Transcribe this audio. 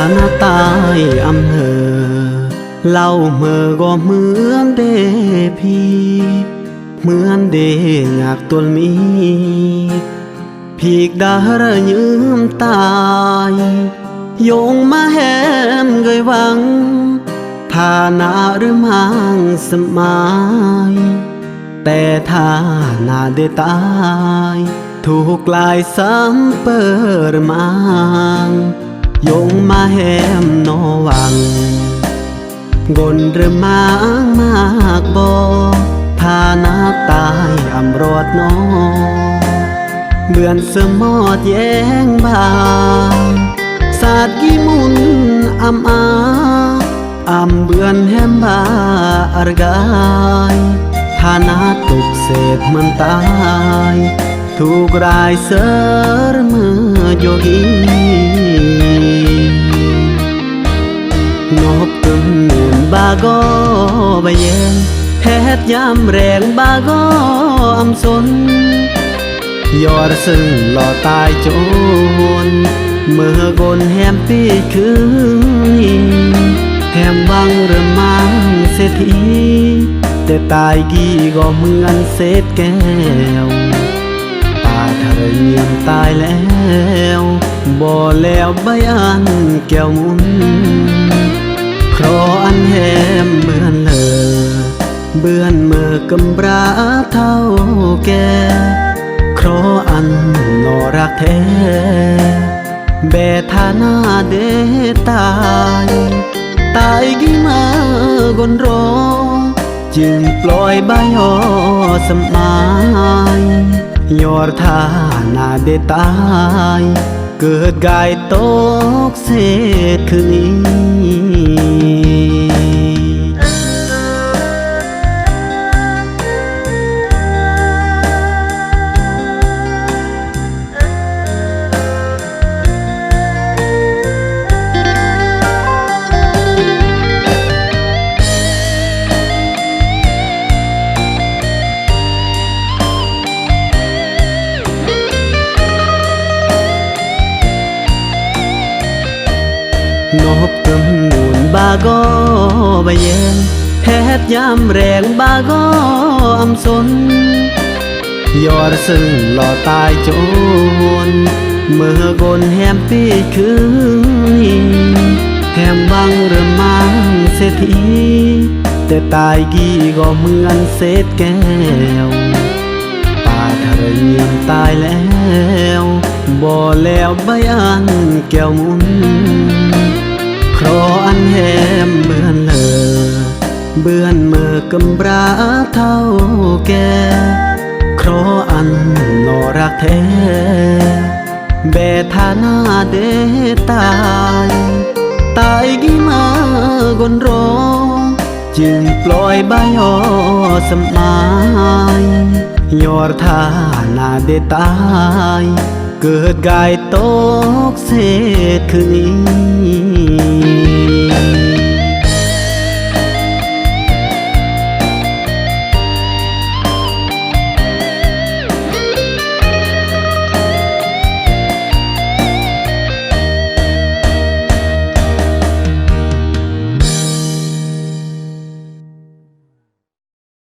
หน้าตายอำเภอเล่าเมื่อก็เหมือนเดพี่เหมือนเดอยากตัวมีพีกดาระยืมตายโยงมาแหมเกยหวังฐานะหรือมังสมัยแต่ถ้านาได้ตายถูกลายซ้ำเปิดมังโยงมาแหมนอวังกนหรือมามากบ่ฐานะตายอำรวดน้อเบือนเสมอดแย้งบางศาสตร์กี่มุนอำเบือนแหมบาอารกายฐานะตกเศษมันตายถูกรายเสรมือโยกีนบตึงนูนบาก็ใบเย็นแพทยามแรงบาก็อำสนยอดซึ่งหล่อตายโจนเมื่อกนแฮมปีคืนแฮมบังเริ่มมังเศรษฐีแต่ตายกี่ก็เหมือนเศษแก้วป่าทะเลเงียบตายแล้วบ่แล้วใบอันแก้วมุนเพราะอันแหมเบือนเบือนเมื่อกำราเท่าแก่เพราะอันนอรักแท้แบฐานาเดตายกี่มากนรอจึงปล่อยใบยอสมัยยอดฐานาเดตายเกิดกายตกเศษคืนนี้นบกำนูนบาก็ใบเย็นแพทยามแรงบาก็อำสนยอดซึ่งหล่อตายโจนเมื่อกนแฮมปีคืนแฮมบังเริ่มมังเศรษฐีแต่ตายกี่ก็เหมือนเศษแก้วป่าทะเลเงียบตายแล้วบ่แล้วใบอันแก้วมุนเพราะอันแหมเบือนเบือนเมื่อกำราเท่าแก่เพราะอันนอรักแท้แบฐานาเดตายกี่มากนรอจึงปล่อยใบยอสมัยยอดฐานาเดตายเกิดกายตกเศษคืนนี้